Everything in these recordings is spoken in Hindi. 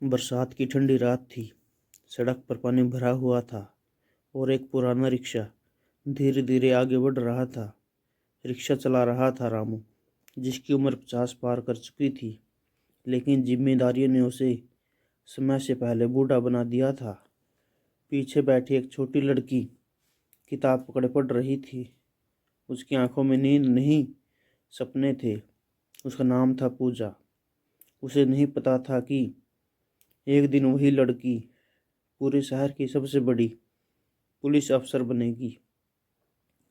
बरसात की ठंडी रात थी। सड़क पर पानी भरा हुआ था और एक पुराना रिक्शा धीरे धीरे आगे बढ़ रहा था। रिक्शा चला रहा था रामू, जिसकी उम्र 50 पार कर चुकी थी, लेकिन जिम्मेदारियों ने उसे समय से पहले बूढ़ा बना दिया था। पीछे बैठी एक छोटी लड़की किताब पकड़े पढ़ रही थी। उसकी आंखों में नींद नहीं, सपने थे। उसका नाम था पूजा। उसे नहीं पता था कि एक दिन वही लड़की पूरे शहर की सबसे बड़ी पुलिस अफसर बनेगी।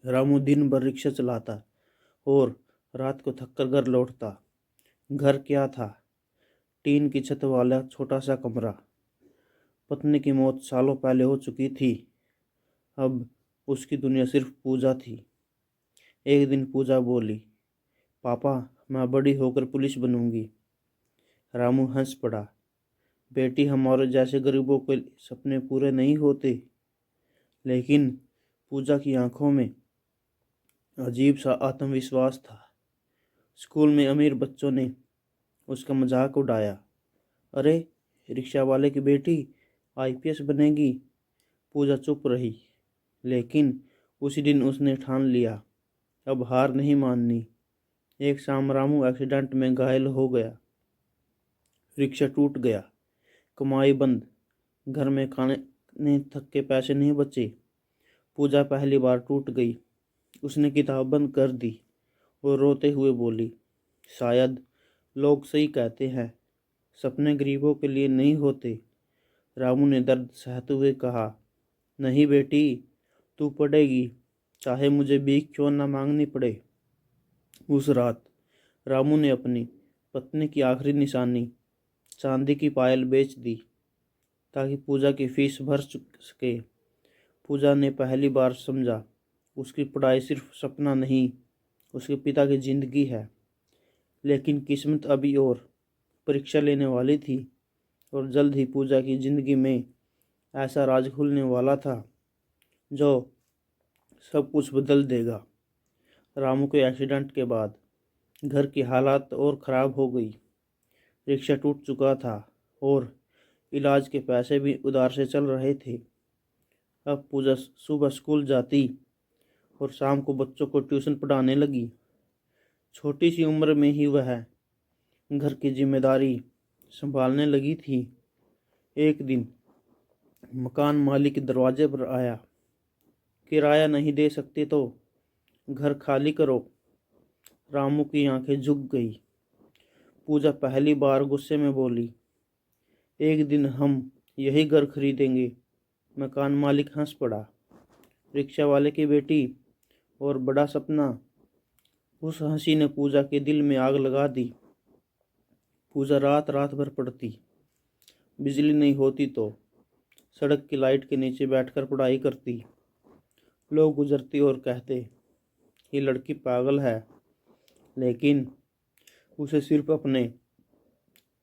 रामू दिन भर रिक्शा चलाता और रात को थक कर घर लौटता। घर क्या था, टीन की छत वाला छोटा सा कमरा। पत्नी की मौत सालों पहले हो चुकी थी। अब उसकी दुनिया सिर्फ पूजा थी। एक दिन पूजा बोली, पापा, मैं बड़ी होकर पुलिस बनूंगी। रामू हंस पड़ा। बेटी, हमारे जैसे गरीबों के सपने पूरे नहीं होते। लेकिन पूजा की आंखों में अजीब सा आत्मविश्वास था। स्कूल में अमीर बच्चों ने उसका मजाक उड़ाया। अरे, रिक्शा वाले की बेटी आईपीएस बनेगी। पूजा चुप रही, लेकिन उसी दिन उसने ठान लिया, अब हार नहीं माननी। एक शाम रामू एक्सीडेंट में घायल हो गया। रिक्शा टूट गया, कमाई बंद, घर में खाने तक के पैसे नहीं बचे। पूजा पहली बार टूट गई। उसने किताब बंद कर दी और रोते हुए बोली, शायद लोग सही कहते हैं, सपने गरीबों के लिए नहीं होते। रामू ने दर्द सहते हुए कहा, नहीं बेटी, तू पढ़ेगी, चाहे मुझे भीख क्यों न मांगनी पड़े। उस रात रामू ने अपनी पत्नी की आखिरी निशानी, चांदी की पायल, बेच दी ताकि पूजा की फीस भर सके। पूजा ने पहली बार समझा, उसकी पढ़ाई सिर्फ सपना नहीं, उसके पिता की जिंदगी है। लेकिन किस्मत अभी और परीक्षा लेने वाली थी और जल्द ही पूजा की जिंदगी में ऐसा राज खुलने वाला था जो सब कुछ बदल देगा। रामू के एक्सीडेंट के बाद घर की हालात और ख़राब हो गई। रिक्शा टूट चुका था और इलाज के पैसे भी उधार से चल रहे थे। अब पूजा सुबह स्कूल जाती और शाम को बच्चों को ट्यूशन पढ़ाने लगी। छोटी सी उम्र में ही वह घर की जिम्मेदारी संभालने लगी थी। एक दिन मकान मालिक दरवाजे पर आया, किराया नहीं दे सकते तो घर खाली करो। रामू की आंखें झुक गई। पूजा पहली बार गुस्से में बोली, एक दिन हम यही घर खरीदेंगे। मकान मालिक हंस पड़ा। रिक्शा वाले की बेटी और बड़ा सपना। उस हंसी ने पूजा के दिल में आग लगा दी। पूजा रात रात भर पढ़ती। बिजली नहीं होती तो सड़क की लाइट के नीचे बैठकर पढ़ाई करती। लोग गुजरते और कहते, ये लड़की पागल है, लेकिन उसे सिर्फ अपने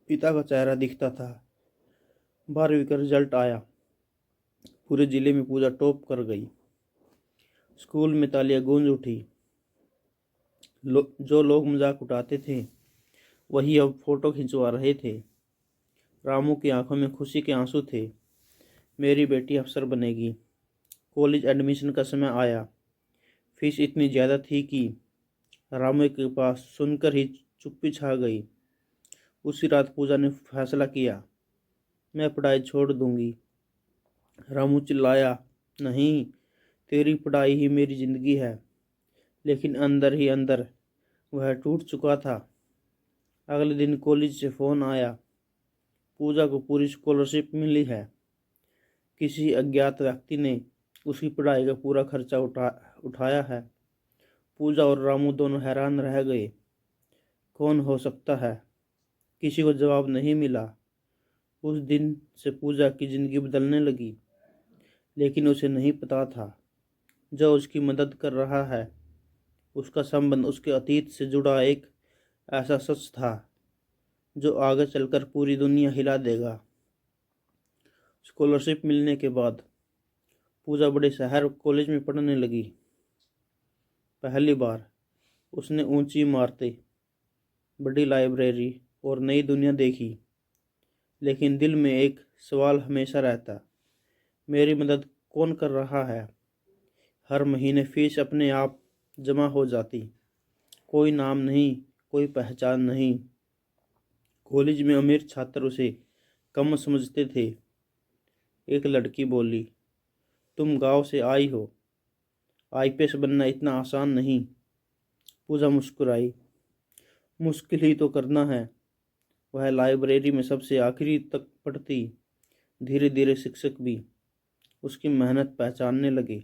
पिता का चेहरा दिखता था। 12वीं का रिजल्ट आया। पूरे जिले में पूजा टॉप कर गई। स्कूल में तालियां गूंज उठी। जो लोग मजाक उठाते थे वही अब फोटो खिंचवा रहे थे। रामू की आंखों में खुशी के आंसू थे। मेरी बेटी अफसर बनेगी। कॉलेज एडमिशन का समय आया। फीस इतनी ज़्यादा थी कि रामू के पास सुनकर ही चुप्पी छा गई। उसी रात पूजा ने फैसला किया, मैं पढ़ाई छोड़ दूंगी। रामू चिल्लाया, नहीं, तेरी पढ़ाई ही मेरी ज़िंदगी है। लेकिन अंदर ही अंदर वह टूट चुका था। अगले दिन कॉलेज से फ़ोन आया, पूजा को पूरी स्कॉलरशिप मिली है। किसी अज्ञात व्यक्ति ने उसकी पढ़ाई का पूरा खर्चा उठाया है। पूजा और रामू दोनों हैरान रह गए। कौन हो सकता है? किसी को जवाब नहीं मिला। उस दिन से पूजा की ज़िंदगी बदलने लगी, लेकिन उसे नहीं पता था, जो उसकी मदद कर रहा है उसका संबंध उसके अतीत से जुड़ा एक ऐसा सच था जो आगे चलकर पूरी दुनिया हिला देगा। स्कॉलरशिप मिलने के बाद पूजा बड़े शहर कॉलेज में पढ़ने लगी। पहली बार उसने ऊंची इमारतें, बड़ी लाइब्रेरी और नई दुनिया देखी। लेकिन दिल में एक सवाल हमेशा रहता, मेरी मदद कौन कर रहा है। हर महीने फीस अपने आप जमा हो जाती, कोई नाम नहीं, कोई पहचान नहीं। कॉलेज में अमीर छात्र उसे कम समझते थे। एक लड़की बोली, तुम गांव से आई हो, आईपीएस बनना इतना आसान नहीं। पूजा मुस्कुराई, मुश्किल ही तो करना है। वह लाइब्रेरी में सबसे आखिरी तक पढ़ती। धीरे धीरे शिक्षक भी उसकी मेहनत पहचानने लगे।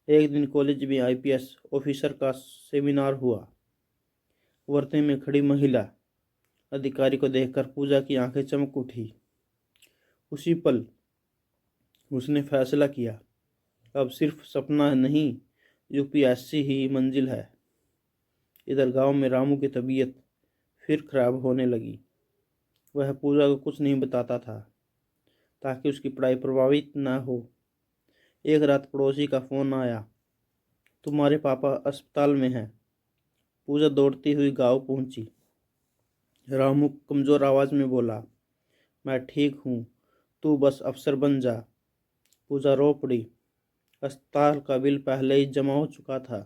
एक दिन कॉलेज में आईपीएस ऑफिसर का सेमिनार हुआ। वर्दी में खड़ी महिला अधिकारी को देखकर पूजा की आंखें चमक उठी। उसी पल उसने फैसला किया, अब सिर्फ सपना नहीं, यूपीएससी ही मंजिल है। इधर गांव में रामू की तबीयत फिर खराब होने लगी। वह पूजा को कुछ नहीं बताता था ताकि उसकी पढ़ाई प्रभावित न हो। एक रात पड़ोसी का फोन आया, तुम्हारे पापा अस्पताल में हैं। पूजा दौड़ती हुई गांव पहुंची। रामू कमजोर आवाज में बोला, मैं ठीक हूँ, तू बस अफसर बन जा। पूजा रो पड़ी। अस्पताल का बिल पहले ही जमा हो चुका था।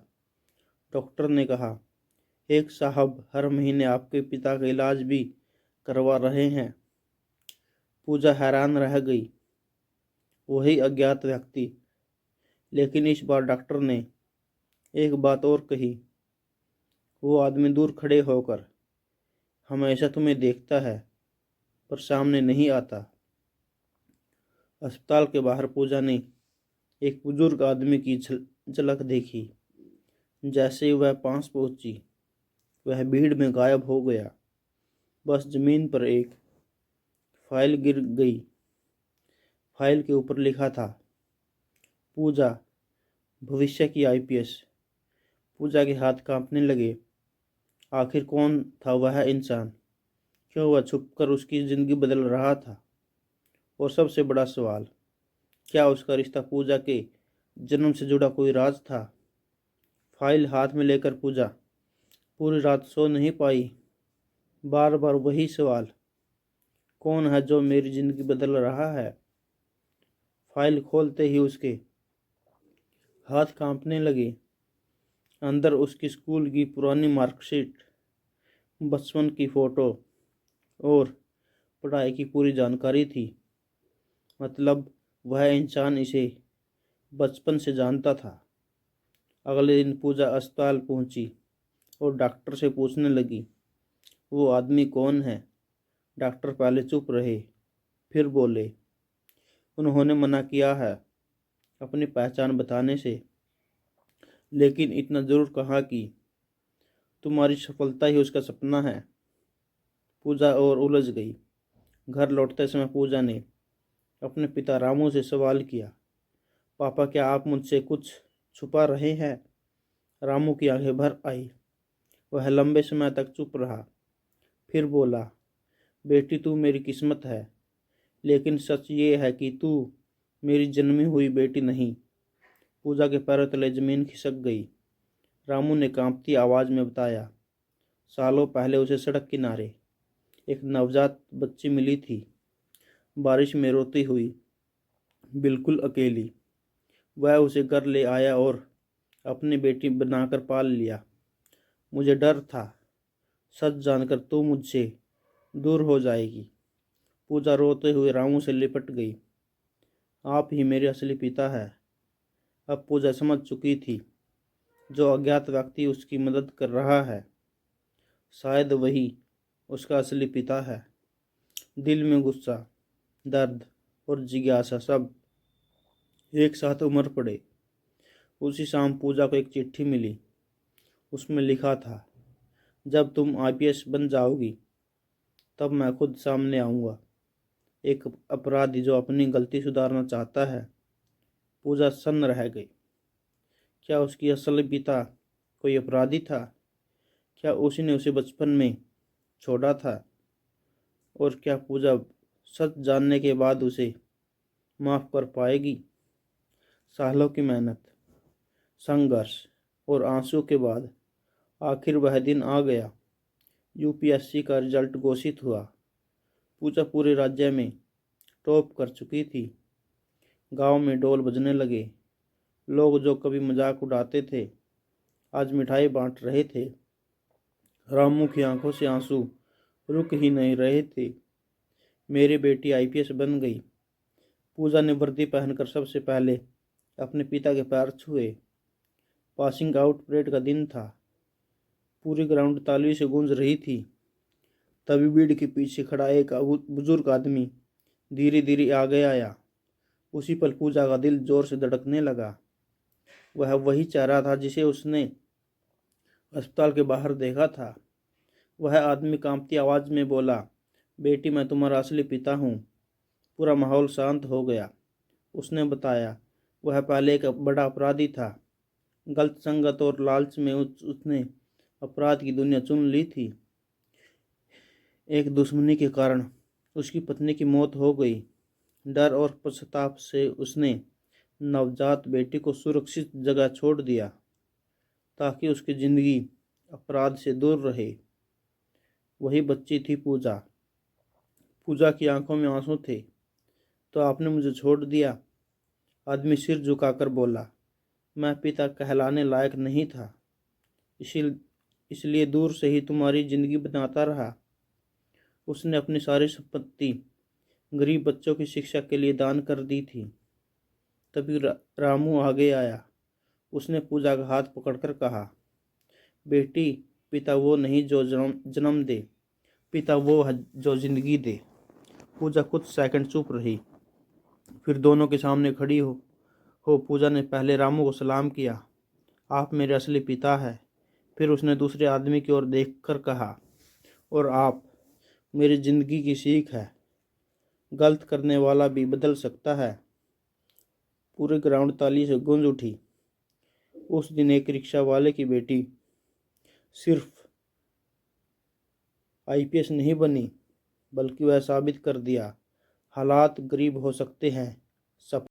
डॉक्टर ने कहा, एक साहब हर महीने आपके पिता का इलाज भी करवा रहे हैं। पूजा हैरान रह गई। वही अज्ञात व्यक्ति, लेकिन इस बार डॉक्टर ने एक बात और कही। वो आदमी दूर खड़े होकर हमेशा तुम्हें देखता है पर सामने नहीं आता। अस्पताल के बाहर पूजा ने एक बुजुर्ग आदमी की झलक देखी। जैसे ही वह पास पहुंची, वह भीड़ में गायब हो गया। बस जमीन पर एक फाइल गिर गई। फाइल के ऊपर लिखा था, पूजा, भविष्य की आईपीएस। पूजा के हाथ कांपने लगे। आखिर कौन था वह इंसान? क्यों वह छुपकर उसकी जिंदगी बदल रहा था? और सबसे बड़ा सवाल, क्या उसका रिश्ता पूजा के जन्म से जुड़ा कोई राज था? फाइल हाथ में लेकर पूजा पूरी रात सो नहीं पाई। बार बार वही सवाल, कौन है जो मेरी जिंदगी बदल रहा है? फाइल खोलते ही उसके हाथ कांपने लगे। अंदर उसकी स्कूल की पुरानी मार्कशीट, बचपन की फोटो और पढ़ाई की पूरी जानकारी थी। मतलब वह इंसान इसे बचपन से जानता था। अगले दिन पूजा अस्पताल पहुंची और डॉक्टर से पूछने लगी, वो आदमी कौन है? डॉक्टर पहले चुप रहे, फिर बोले, उन्होंने मना किया है अपनी पहचान बताने से, लेकिन इतना जरूर कहा कि तुम्हारी सफलता ही उसका सपना है। पूजा और उलझ गई। घर लौटते समय पूजा ने अपने पिता रामू से सवाल किया, पापा क्या आप मुझसे कुछ छुपा रहे हैं? रामू की आंखें भर आई। वह लंबे समय तक चुप रहा, फिर बोला, बेटी तू मेरी किस्मत है, लेकिन सच ये है कि तू मेरी जन्मी हुई बेटी नहीं। पूजा के पैरों तले जमीन खिसक गई। रामू ने कांपती आवाज में बताया, सालों पहले उसे सड़क किनारे एक नवजात बच्ची मिली थी, बारिश में रोती हुई, बिल्कुल अकेली। वह उसे घर ले आया और अपनी बेटी बनाकर पाल लिया। मुझे डर था, सच जानकर तू मुझसे दूर हो जाएगी। पूजा रोते हुए रामू से लिपट गई, आप ही मेरे असली पिता है। अब पूजा समझ चुकी थी, जो अज्ञात व्यक्ति उसकी मदद कर रहा है, शायद वही उसका असली पिता है। दिल में गुस्सा, दर्द और जिज्ञासा सब एक साथ उमड़ पड़े। उसी शाम पूजा को एक चिट्ठी मिली। उसमें लिखा था, जब तुम आईपीएस बन जाओगी तब मैं खुद सामने आऊँगा। एक अपराधी जो अपनी गलती सुधारना चाहता है। पूजा सन्न रह गई। क्या उसकी असली पिता कोई अपराधी था? क्या उसी ने उसे बचपन में छोड़ा था? और क्या पूजा सच जानने के बाद उसे माफ कर पाएगी? सालों की मेहनत, संघर्ष और आंसू के बाद आखिर वह दिन आ गया। यूपीएससी का रिजल्ट घोषित हुआ। पूजा पूरे राज्य में टॉप कर चुकी थी। गांव में ढोल बजने लगे। लोग जो कभी मजाक उड़ाते थे आज मिठाई बांट रहे थे। रामू की आंखों से आंसू रुक ही नहीं रहे थे। मेरी बेटी आईपीएस बन गई। पूजा ने वर्दी पहनकर सबसे पहले अपने पिता के पैर छुए। पासिंग आउट परेड का दिन था। पूरी ग्राउंड तालियों से गूंज रही थी। तभी भीड़ के पीछे खड़ा एक बुजुर्ग आदमी धीरे धीरे आगे आया। उसी पल पूजा का दिल जोर से धड़कने लगा। वह वही चेहरा था जिसे उसने अस्पताल के बाहर देखा था। वह आदमी कांपती आवाज में बोला, बेटी मैं तुम्हारा असली पिता हूँ। पूरा माहौल शांत हो गया। उसने बताया वह पहले एक बड़ा अपराधी था। गलत संगत और लालच में उसने अपराध की दुनिया चुन ली थी। एक दुश्मनी के कारण उसकी पत्नी की मौत हो गई। डर और पश्चाताप से उसने नवजात बेटी को सुरक्षित जगह छोड़ दिया ताकि उसकी जिंदगी अपराध से दूर रहे। वही बच्ची थी पूजा। पूजा की आंखों में आंसू थे। तो आपने मुझे छोड़ दिया? आदमी सिर झुकाकर बोला, मैं पिता कहलाने लायक नहीं था, इसलिए दूर से ही तुम्हारी जिंदगी बनाता रहा। उसने अपनी सारी संपत्ति गरीब बच्चों की शिक्षा के लिए दान कर दी थी। तभी रामू आगे आया। उसने पूजा का हाथ पकड़कर कहा, बेटी पिता वो नहीं जो जन्म दे, पिता वो है जो जिंदगी दे। पूजा कुछ सेकंड चुप रही, फिर दोनों के सामने खड़ी हो पूजा ने पहले रामू को सलाम किया, आप मेरे असली पिता हैं। फिर उसने दूसरे आदमी की ओर देखकर कहा, और आप मेरी जिंदगी की सीख है, गलत करने वाला भी बदल सकता है। पूरे ग्राउंड ताली से गूंज उठी। उस दिन एक रिक्शा वाले की बेटी सिर्फ आईपीएस नहीं बनी, बल्कि वह साबित कर दिया, हालात गरीब हो सकते हैं, सब